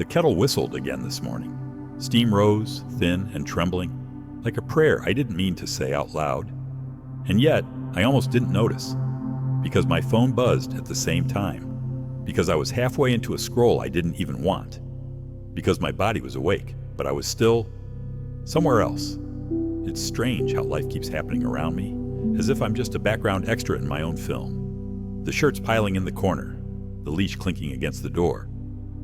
The kettle whistled again this morning. Steam rose, thin and trembling, like a prayer I didn't mean to say out loud. And yet, I almost didn't notice, because my phone buzzed at the same time, because I was halfway into a scroll I didn't even want, because my body was awake, but I was still somewhere else. It's strange how life keeps happening around me, as if I'm just a background extra in my own film. The shirts piling in the corner, the leash clinking against the door,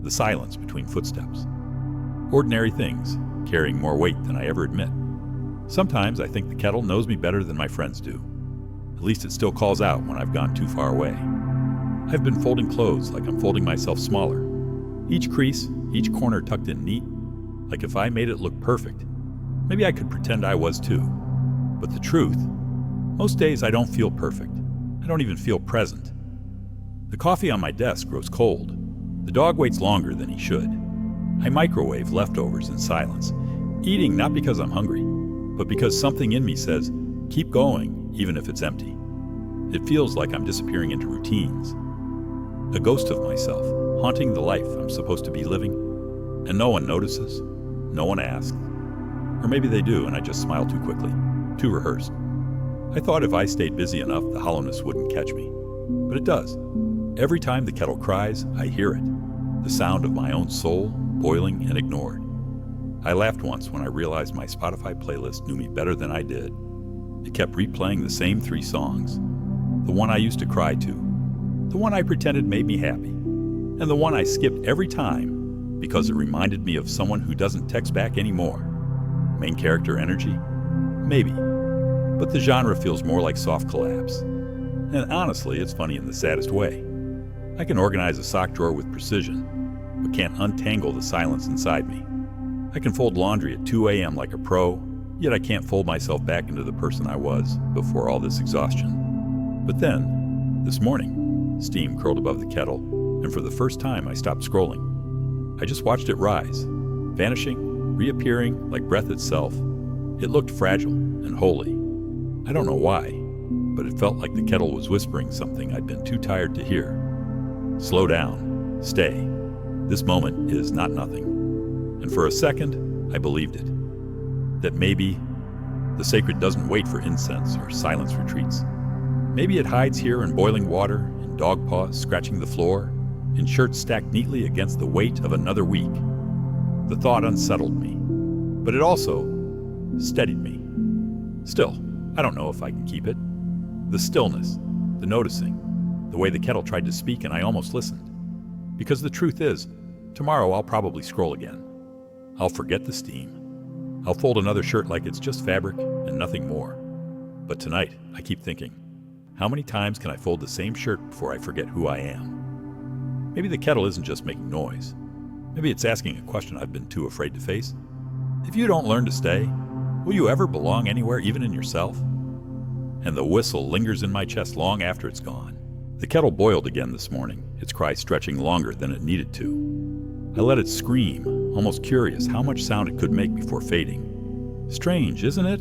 the silence between footsteps. Ordinary things, carrying more weight than I ever admit. Sometimes I think the kettle knows me better than my friends do. At least it still calls out when I've gone too far away. I've been folding clothes like I'm folding myself smaller. Each crease, each corner tucked in neat, like if I made it look perfect. Maybe I could pretend I was too. But the truth, most days I don't feel perfect. I don't even feel present. The coffee on my desk grows cold. The dog waits longer than he should. I microwave leftovers in silence, eating not because I'm hungry, but because something in me says, keep going, even if it's empty. It feels like I'm disappearing into routines. A ghost of myself, haunting the life I'm supposed to be living, and no one notices, no one asks. Or maybe they do and I just smile too quickly, too rehearsed. I thought if I stayed busy enough, the hollowness wouldn't catch me. But it does. Every time the kettle cries, I hear it. The sound of my own soul, boiling and ignored. I laughed once when I realized my Spotify playlist knew me better than I did. It kept replaying the same 3 songs. The one I used to cry to, the one I pretended made me happy, and the one I skipped every time because it reminded me of someone who doesn't text back anymore. Main character energy? Maybe. But the genre feels more like soft collapse. And honestly, it's funny in the saddest way. I can organize a sock drawer with precision, but can't untangle the silence inside me. I can fold laundry at 2 a.m. like a pro, yet I can't fold myself back into the person I was before all this exhaustion. But then, this morning, steam curled above the kettle, and for the first time I stopped scrolling. I just watched it rise, vanishing, reappearing like breath itself. It looked fragile and holy. I don't know why, but it felt like the kettle was whispering something I'd been too tired to hear. Slow down. Stay. This moment is not nothing. And for a second, I believed it. That maybe the sacred doesn't wait for incense or silence retreats. Maybe it hides here in boiling water, in dog paws scratching the floor, in shirts stacked neatly against the weight of another week. The thought unsettled me, but it also steadied me. Still, I don't know if I can keep it. The stillness, the noticing, the way the kettle tried to speak and I almost listened. Because the truth is, tomorrow I'll probably scroll again. I'll forget the steam. I'll fold another shirt like it's just fabric and nothing more. But tonight, I keep thinking, how many times can I fold the same shirt before I forget who I am? Maybe the kettle isn't just making noise. Maybe it's asking a question I've been too afraid to face. If you don't learn to stay, will you ever belong anywhere, even in yourself? And the whistle lingers in my chest long after it's gone. The kettle boiled again this morning, its cry stretching longer than it needed to. I let it scream, almost curious how much sound it could make before fading. Strange, isn't it?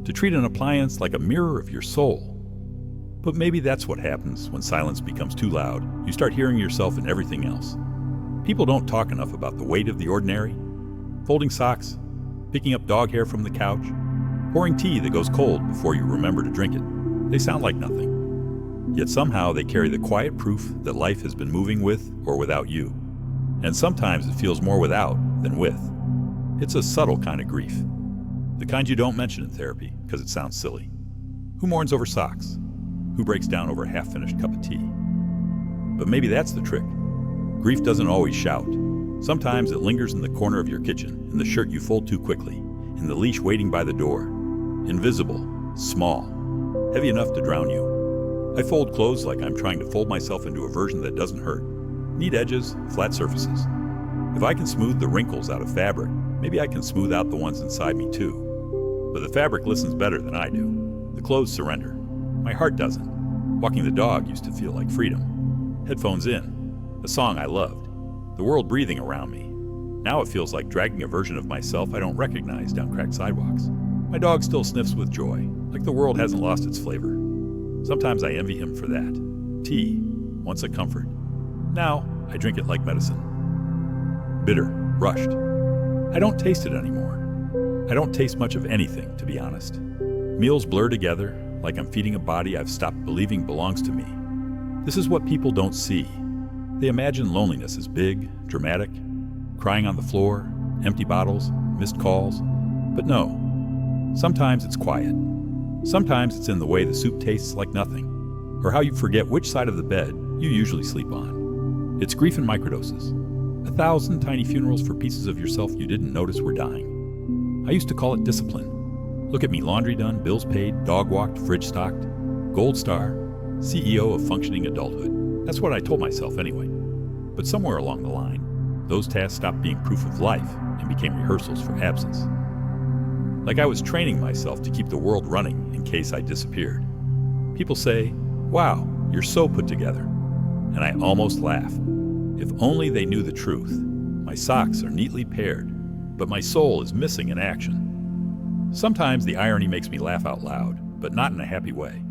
To treat an appliance like a mirror of your soul. But maybe that's what happens when silence becomes too loud. You start hearing yourself in everything else. People don't talk enough about the weight of the ordinary. Folding socks, picking up dog hair from the couch, pouring tea that goes cold before you remember to drink it. They sound like nothing. Yet somehow they carry the quiet proof that life has been moving with or without you. And sometimes it feels more without than with. It's a subtle kind of grief. The kind you don't mention in therapy because it sounds silly. Who mourns over socks? Who breaks down over a half-finished cup of tea? But maybe that's the trick. Grief doesn't always shout. Sometimes it lingers in the corner of your kitchen, in the shirt you fold too quickly, in the leash waiting by the door. Invisible, small, heavy enough to drown you. I fold clothes like I'm trying to fold myself into a version that doesn't hurt. Neat edges, flat surfaces. If I can smooth the wrinkles out of fabric, maybe I can smooth out the ones inside me too. But the fabric listens better than I do. The clothes surrender. My heart doesn't. Walking the dog used to feel like freedom. Headphones in. A song I loved. The world breathing around me. Now it feels like dragging a version of myself I don't recognize down cracked sidewalks. My dog still sniffs with joy, like the world hasn't lost its flavor. Sometimes I envy him for that. Tea, once a comfort. Now, I drink it like medicine. bitter, rushed. I don't taste it anymore. I don't taste much of anything, to be honest. Meals blur together, like I'm feeding a body I've stopped believing belongs to me. This is what people don't see. They imagine loneliness as big, dramatic, crying on the floor, empty bottles, missed calls. But no. Sometimes it's quiet. Sometimes it's in the way the soup tastes like nothing, or how you forget which side of the bed you usually sleep on. It's grief in microdoses. 1,000 tiny funerals for pieces of yourself you didn't notice were dying. I used to call it discipline. Look at me, laundry done, bills paid, dog walked, fridge stocked, gold star, CEO of functioning adulthood. That's what I told myself anyway. But somewhere along the line, those tasks stopped being proof of life and became rehearsals for absence. Like I was training myself to keep the world running in case I disappeared. People say, "Wow, you're so put together." And I almost laugh. If only they knew the truth. My socks are neatly paired, but my soul is missing in action. Sometimes the irony makes me laugh out loud, but not in a happy way.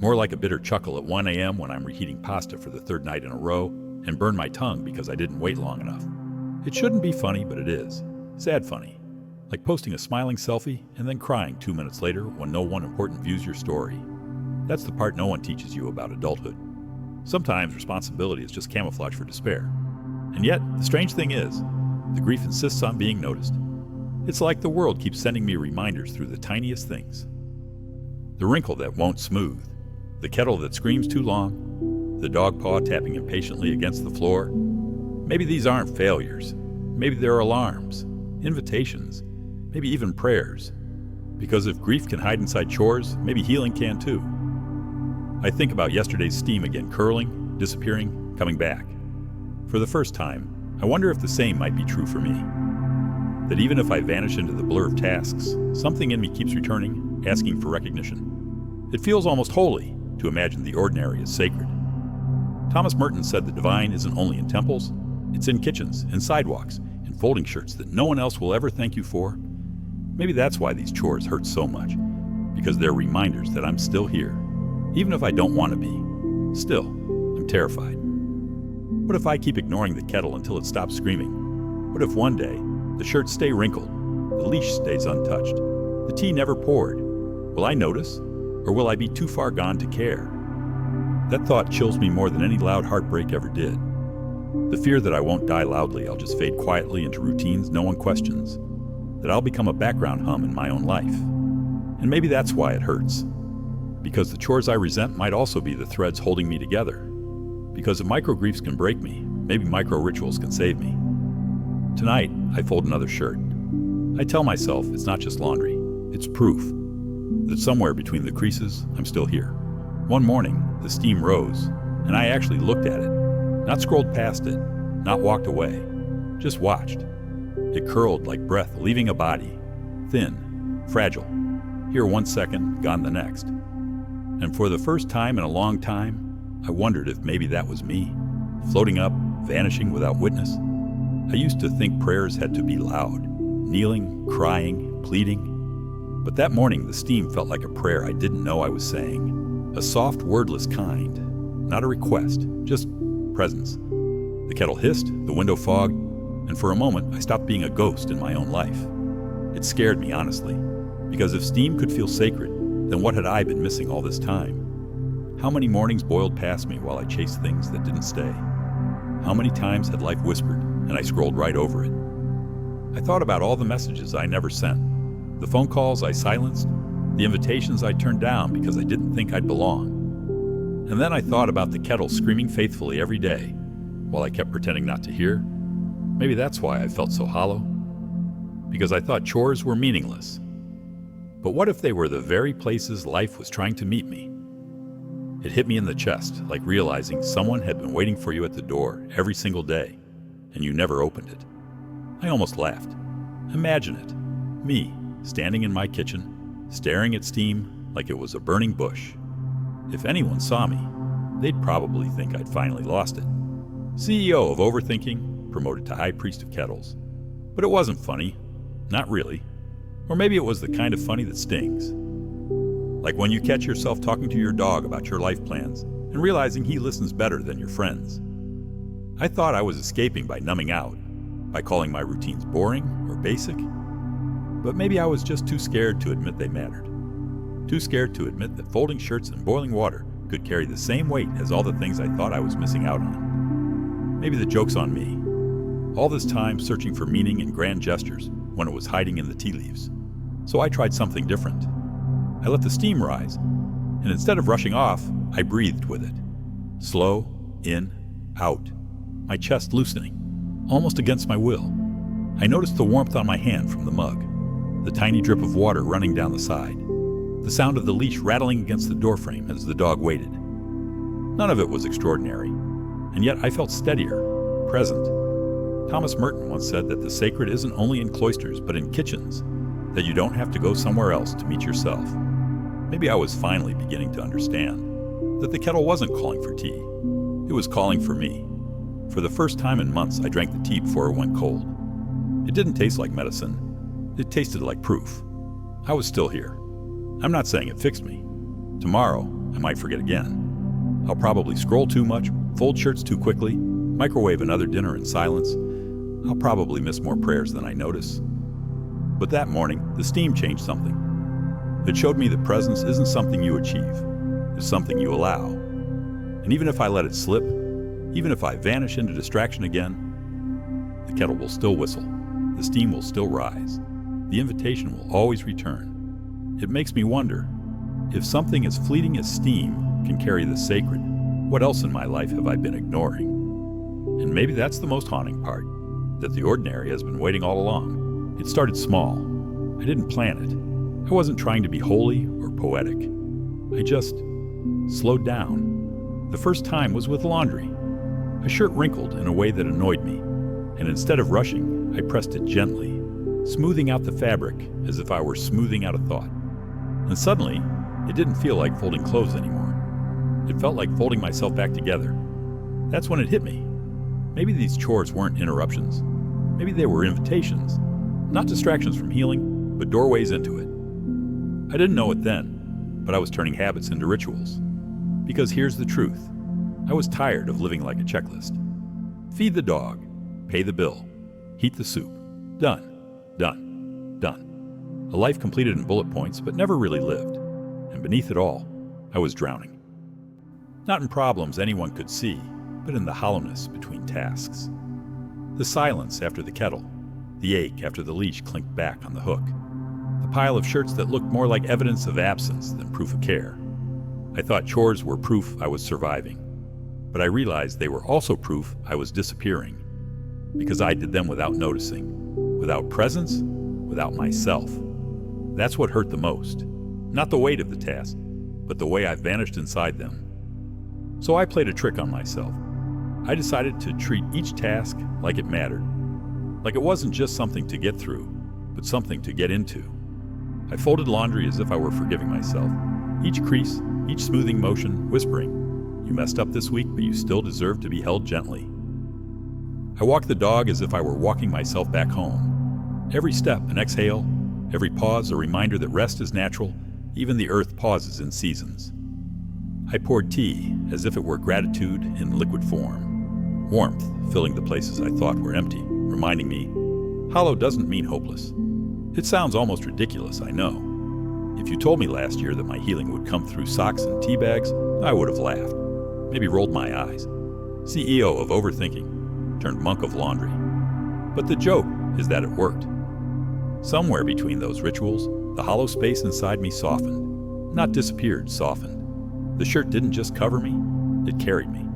More like a bitter chuckle at 1 a.m. when I'm reheating pasta for the third night in a row and burn my tongue because I didn't wait long enough. It shouldn't be funny, but it is. Sad funny. Like posting a smiling selfie and then crying 2 minutes later when no one important views your story. That's the part no one teaches you about adulthood. Sometimes responsibility is just camouflage for despair. And yet, the strange thing is, the grief insists on being noticed. It's like the world keeps sending me reminders through the tiniest things. The wrinkle that won't smooth, the kettle that screams too long, the dog paw tapping impatiently against the floor. Maybe these aren't failures. Maybe they're alarms, invitations, maybe even prayers. Because if grief can hide inside chores, maybe healing can too. I think about yesterday's steam again, curling, disappearing, coming back. For the first time, I wonder if the same might be true for me. That even if I vanish into the blur of tasks, something in me keeps returning, asking for recognition. It feels almost holy to imagine the ordinary as sacred. Thomas Merton said the divine isn't only in temples, it's in kitchens, in sidewalks, in folding shirts that no one else will ever thank you for. Maybe that's why these chores hurt so much, because they're reminders that I'm still here, even if I don't want to be. Still, I'm terrified. What if I keep ignoring the kettle until it stops screaming? What if one day, the shirts stay wrinkled, the leash stays untouched, the tea never poured? Will I notice, or will I be too far gone to care? That thought chills me more than any loud heartbreak ever did. The fear that I won't die loudly, I'll just fade quietly into routines no one questions, that I'll become a background hum in my own life. And maybe that's why it hurts. Because the chores I resent might also be the threads holding me together. Because if micro-griefs can break me, maybe micro-rituals can save me. Tonight, I fold another shirt. I tell myself it's not just laundry, it's proof that somewhere between the creases, I'm still here. One morning, the steam rose, and I actually looked at it. Not scrolled past it, not walked away, just watched. It curled like breath leaving a body, thin, fragile, here 1 second, gone the next. And for the first time in a long time, I wondered if maybe that was me, floating up, vanishing without witness. I used to think prayers had to be loud, kneeling, crying, pleading. But that morning, the steam felt like a prayer I didn't know I was saying. A soft, wordless kind, not a request, just presence. The kettle hissed, the window fogged, and for a moment, I stopped being a ghost in my own life. It scared me, honestly, because if steam could feel sacred, then what had I been missing all this time? How many mornings boiled past me while I chased things that didn't stay? How many times had life whispered, and I scrolled right over it? I thought about all the messages I never sent, the phone calls I silenced, the invitations I turned down because I didn't think I'd belong. And then I thought about the kettle screaming faithfully every day, while I kept pretending not to hear. Maybe that's why I felt so hollow. Because I thought chores were meaningless. But what if they were the very places life was trying to meet me? It hit me in the chest, like realizing someone had been waiting for you at the door every single day, and you never opened it. I almost laughed. Imagine it. Me, standing in my kitchen, staring at steam like it was a burning bush. If anyone saw me, they'd probably think I'd finally lost it. CEO of overthinking, promoted to high priest of kettles. But it wasn't funny. Not really. Or maybe it was the kind of funny that stings. Like when you catch yourself talking to your dog about your life plans and realizing he listens better than your friends. I thought I was escaping by numbing out, by calling my routines boring or basic. But maybe I was just too scared to admit they mattered. Too scared to admit that folding shirts in boiling water could carry the same weight as all the things I thought I was missing out on. Maybe the joke's on me. All this time searching for meaning in grand gestures when it was hiding in the tea leaves. So I tried something different. I let the steam rise, and instead of rushing off, I breathed with it. Slow, in, out, my chest loosening, almost against my will. I noticed the warmth on my hand from the mug, the tiny drip of water running down the side, the sound of the leash rattling against the doorframe as the dog waited. None of it was extraordinary, and yet I felt steadier, present. Thomas Merton once said that the sacred isn't only in cloisters but in kitchens, that you don't have to go somewhere else to meet yourself. Maybe I was finally beginning to understand that the kettle wasn't calling for tea. It was calling for me. For the first time in months, I drank the tea before it went cold. It didn't taste like medicine. It tasted like proof. I was still here. I'm not saying it fixed me. Tomorrow, I might forget again. I'll probably scroll too much, fold shirts too quickly, microwave another dinner in silence. I'll probably miss more prayers than I notice. But that morning, the steam changed something. It showed me that presence isn't something you achieve. It's something you allow. And even if I let it slip, even if I vanish into distraction again, the kettle will still whistle. The steam will still rise. The invitation will always return. It makes me wonder, if something as fleeting as steam can carry the sacred, what else in my life have I been ignoring? And maybe that's the most haunting part, that the ordinary has been waiting all along. It started small. I didn't plan it. I wasn't trying to be holy or poetic. I just slowed down. The first time was with laundry. A shirt wrinkled in a way that annoyed me, and instead of rushing, I pressed it gently, smoothing out the fabric as if I were smoothing out a thought. And suddenly, it didn't feel like folding clothes anymore. It felt like folding myself back together. That's when it hit me. Maybe these chores weren't interruptions. Maybe they were invitations. Not distractions from healing, but doorways into it. I didn't know it then, but I was turning habits into rituals. Because here's the truth. I was tired of living like a checklist. Feed the dog, pay the bill, heat the soup. Done, done, done. A life completed in bullet points, but never really lived. And beneath it all, I was drowning. Not in problems anyone could see, but in the hollowness between tasks. The silence after the kettle, the ache after the leash clinked back on the hook, the pile of shirts that looked more like evidence of absence than proof of care. I thought chores were proof I was surviving, but I realized they were also proof I was disappearing, because I did them without noticing, without presence, without myself. That's what hurt the most. Not the weight of the task, but the way I vanished inside them. So I played a trick on myself. I decided to treat each task like it mattered, like it wasn't just something to get through, but something to get into. I folded laundry as if I were forgiving myself, each crease, each smoothing motion, whispering, "You messed up this week, but you still deserve to be held gently." I walked the dog as if I were walking myself back home. Every step an exhale, every pause a reminder that rest is natural, even the earth pauses in seasons. I poured tea as if it were gratitude in liquid form, warmth filling the places I thought were empty, reminding me, hollow doesn't mean hopeless. It sounds almost ridiculous, I know. If you told me last year that my healing would come through socks and tea bags, I would have laughed, maybe rolled my eyes. CEO of overthinking, turned monk of laundry. But the joke is that it worked. Somewhere between those rituals, the hollow space inside me softened, not disappeared, softened. The shirt didn't just cover me, it carried me.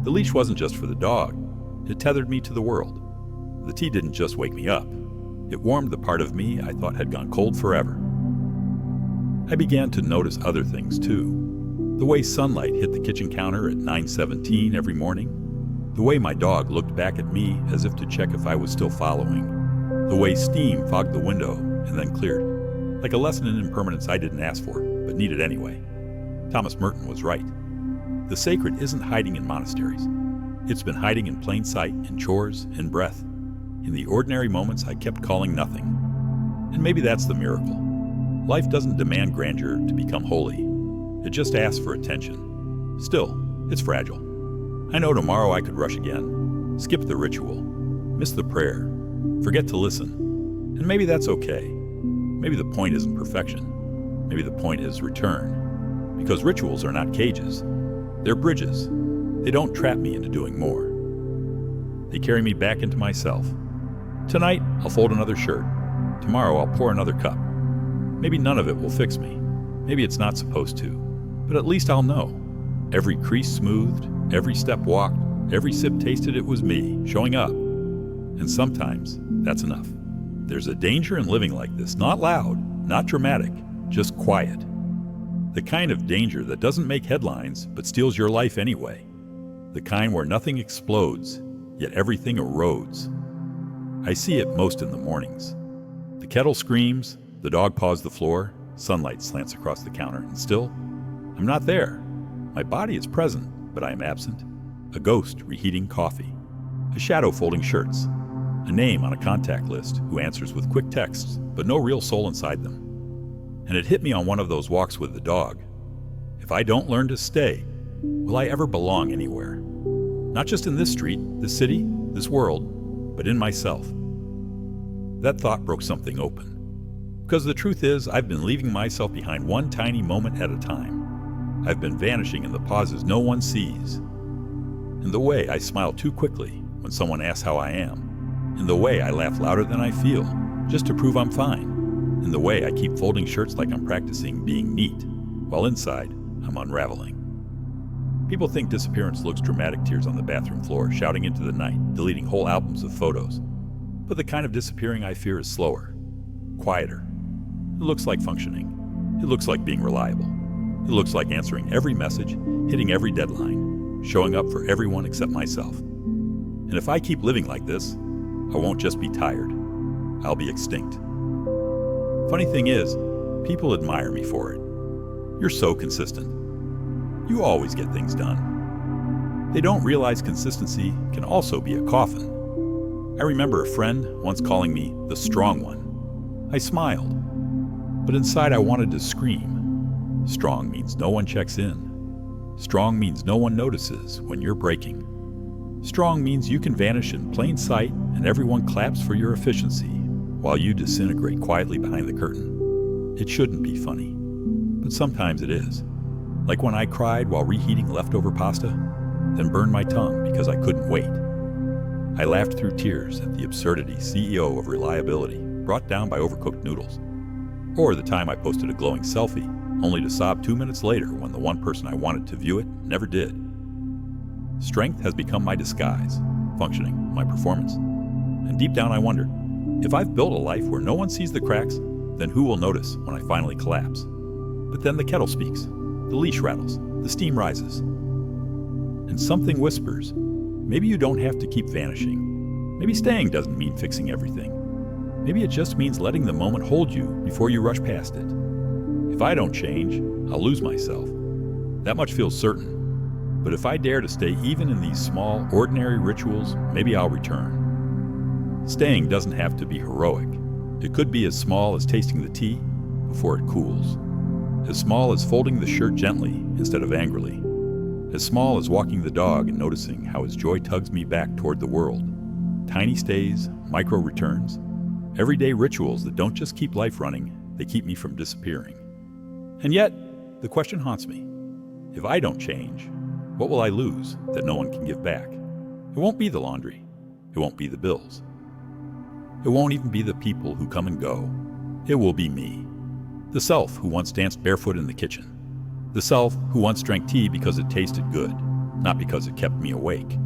The leash wasn't just for the dog, it tethered me to the world. The tea didn't just wake me up, it warmed the part of me I thought had gone cold forever. I began to notice other things too. The way sunlight hit the kitchen counter at 9:17 every morning. The way my dog looked back at me as if to check if I was still following. The way steam fogged the window and then cleared. Like a lesson in impermanence I didn't ask for, but needed anyway. Thomas Merton was right. The sacred isn't hiding in monasteries. It's been hiding in plain sight, in chores, in breath. In the ordinary moments I kept calling nothing. And maybe that's the miracle. Life doesn't demand grandeur to become holy. It just asks for attention. Still, it's fragile. I know tomorrow I could rush again, skip the ritual, miss the prayer, forget to listen. And maybe that's okay. Maybe the point isn't perfection. Maybe the point is return. Because rituals are not cages. They're bridges. They don't trap me into doing more. They carry me back into myself. Tonight, I'll fold another shirt. Tomorrow, I'll pour another cup. Maybe none of it will fix me. Maybe it's not supposed to. But at least I'll know. Every crease smoothed, every step walked, every sip tasted, it was me, showing up. And sometimes, that's enough. There's a danger in living like this, not loud, not dramatic, just quiet. The kind of danger that doesn't make headlines, but steals your life anyway. The kind where nothing explodes, yet everything erodes. I see it most in the mornings. The kettle screams, the dog paws the floor, sunlight slants across the counter, and still, I'm not there. My body is present, but I am absent. A ghost reheating coffee. A shadow folding shirts. A name on a contact list who answers with quick texts, but no real soul inside them. And it hit me on one of those walks with the dog. If I don't learn to stay, will I ever belong anywhere? Not just in this street, this city, this world, but in myself. That thought broke something open. Because the truth is, I've been leaving myself behind one tiny moment at a time. I've been vanishing in the pauses no one sees. In the way I smile too quickly when someone asks how I am. In the way I laugh louder than I feel, just to prove I'm fine. In the way I keep folding shirts like I'm practicing being neat, while inside, I'm unraveling. People think disappearance looks dramatic, tears on the bathroom floor, shouting into the night, deleting whole albums of photos. But the kind of disappearing I fear is slower, quieter. It looks like functioning. It looks like being reliable. It looks like answering every message, hitting every deadline, showing up for everyone except myself. And if I keep living like this, I won't just be tired. I'll be extinct. Funny thing is, people admire me for it. You're so consistent. You always get things done. They don't realize consistency can also be a coffin. I remember a friend once calling me the strong one. I smiled, but inside I wanted to scream. Strong means no one checks in. Strong means no one notices when you're breaking. Strong means you can vanish in plain sight and everyone claps for your efficiency while you disintegrate quietly behind the curtain. It shouldn't be funny, but sometimes it is. Like when I cried while reheating leftover pasta, then burned my tongue because I couldn't wait. I laughed through tears at the absurdity CEO of reliability brought down by overcooked noodles. Or the time I posted a glowing selfie, only to sob 2 minutes later when the one person I wanted to view it never did. Strength has become my disguise, functioning, my performance. And deep down I wonder, if I've built a life where no one sees the cracks, then who will notice when I finally collapse? But then the kettle speaks, the leash rattles, the steam rises. And something whispers, maybe you don't have to keep vanishing. Maybe staying doesn't mean fixing everything. Maybe it just means letting the moment hold you before you rush past it. If I don't change, I'll lose myself. That much feels certain. But if I dare to stay even in these small, ordinary rituals, maybe I'll return. Staying doesn't have to be heroic. It could be as small as tasting the tea before it cools. As small as folding the shirt gently instead of angrily. As small as walking the dog and noticing how his joy tugs me back toward the world. Tiny stays, micro returns. Everyday rituals that don't just keep life running, they keep me from disappearing. And yet, the question haunts me. If I don't change, what will I lose that no one can give back? It won't be the laundry. It won't be the bills. It won't even be the people who come and go. It will be me. The self who once danced barefoot in the kitchen. The self who once drank tea because it tasted good, not because it kept me awake.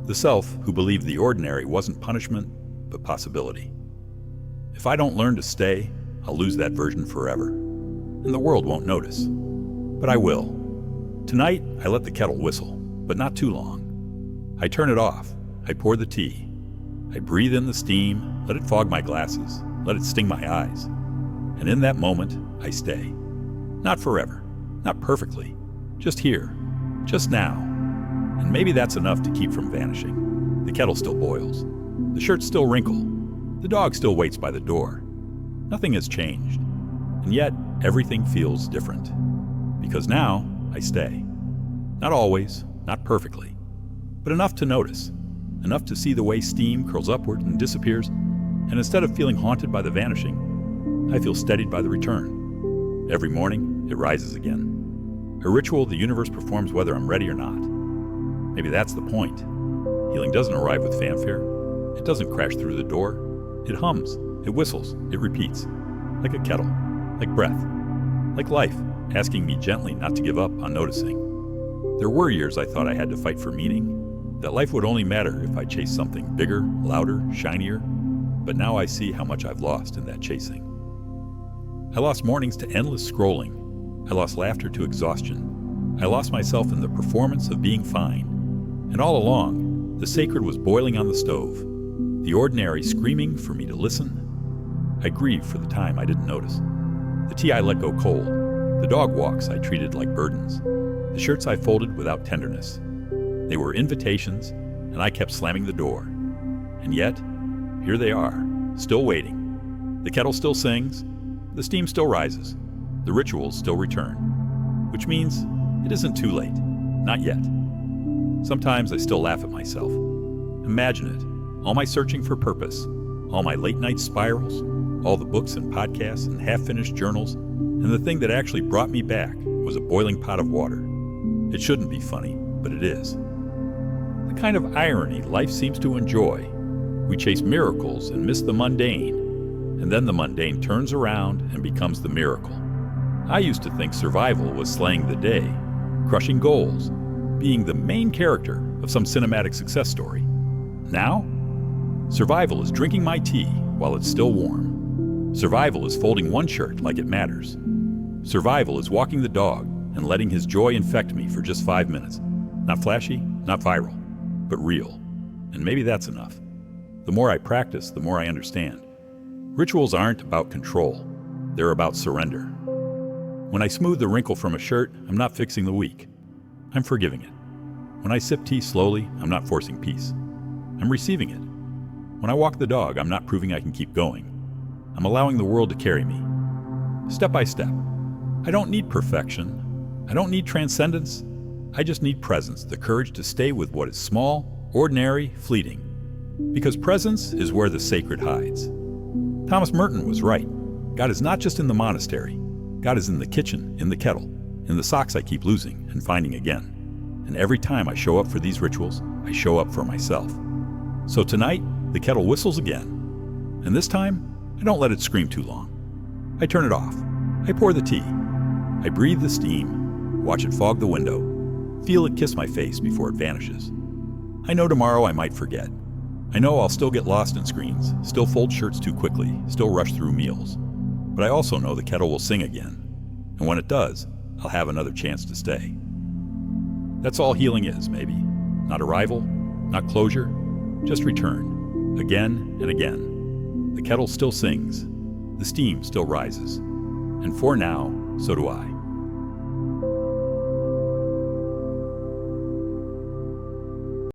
The self who believed the ordinary wasn't punishment, but possibility. If I don't learn to stay, I'll lose that version forever. And the world won't notice. But I will. Tonight, I let the kettle whistle, but not too long. I turn it off. I pour the tea. I breathe in the steam, let it fog my glasses, let it sting my eyes. And in that moment, I stay. Not forever, not perfectly, just here, just now. And maybe that's enough to keep from vanishing. The kettle still boils. The shirts still wrinkle. The dog still waits by the door. Nothing has changed. And yet, everything feels different. Because now, I stay. Not always, not perfectly, but enough to notice. enough to see the way steam curls upward and disappears, and instead of feeling haunted by the vanishing, I feel steadied by the return. Every morning, it rises again. A ritual the universe performs whether I'm ready or not. Maybe that's the point. Healing doesn't arrive with fanfare. It doesn't crash through the door. It hums, it whistles, it repeats. Like a kettle, like breath, like life, asking me gently not to give up on noticing. There were years I thought I had to fight for meaning, that life would only matter if I chased something bigger, louder, shinier, but now I see how much I've lost in that chasing. I lost mornings to endless scrolling. I lost laughter to exhaustion. I lost myself in the performance of being fine. And all along, the sacred was boiling on the stove, the ordinary screaming for me to listen. I grieved for the time I didn't notice. The tea I let go cold, the dog walks I treated like burdens, the shirts I folded without tenderness. They were invitations, and I kept slamming the door. And yet, here they are, still waiting. The kettle still sings, the steam still rises, the rituals still return. Which means it isn't too late, not yet. Sometimes I still laugh at myself. Imagine it, all my searching for purpose, all my late night spirals, all the books and podcasts and half-finished journals, and the thing that actually brought me back was a boiling pot of water. It shouldn't be funny, but it is. The kind of irony life seems to enjoy. We chase miracles and miss the mundane, and then the mundane turns around and becomes the miracle. I used to think survival was slaying the day, crushing goals, being the main character of some cinematic success story. Now, survival is drinking my tea while it's still warm. Survival is folding one shirt like it matters. Survival is walking the dog and letting his joy infect me for just 5 minutes. Not flashy, not viral, but real. And maybe that's enough. The more I practice, the more I understand. Rituals aren't about control. They're about surrender. When I smooth the wrinkle from a shirt, I'm not fixing the week. I'm forgiving it. When I sip tea slowly, I'm not forcing peace. I'm receiving it. When I walk the dog, I'm not proving I can keep going. I'm allowing the world to carry me. Step by step. I don't need perfection. I don't need transcendence. I just need presence, the courage to stay with what is small, ordinary, fleeting. Because presence is where the sacred hides. Thomas Merton was right. God is not just in the monastery. God is in the kitchen, in the kettle, in the socks I keep losing and finding again. And every time I show up for these rituals, I show up for myself. So tonight, the kettle whistles again. And this time, I don't let it scream too long. I turn it off. I pour the tea. I breathe the steam, watch it fog the window, feel it kiss my face before it vanishes. I know tomorrow I might forget. I know I'll still get lost in screens, still fold shirts too quickly, still rush through meals. But I also know the kettle will sing again. And when it does, I'll have another chance to stay. That's all healing is, maybe. Not arrival, not closure, just return. Again and again. The kettle still sings. The steam still rises. And for now, so do I.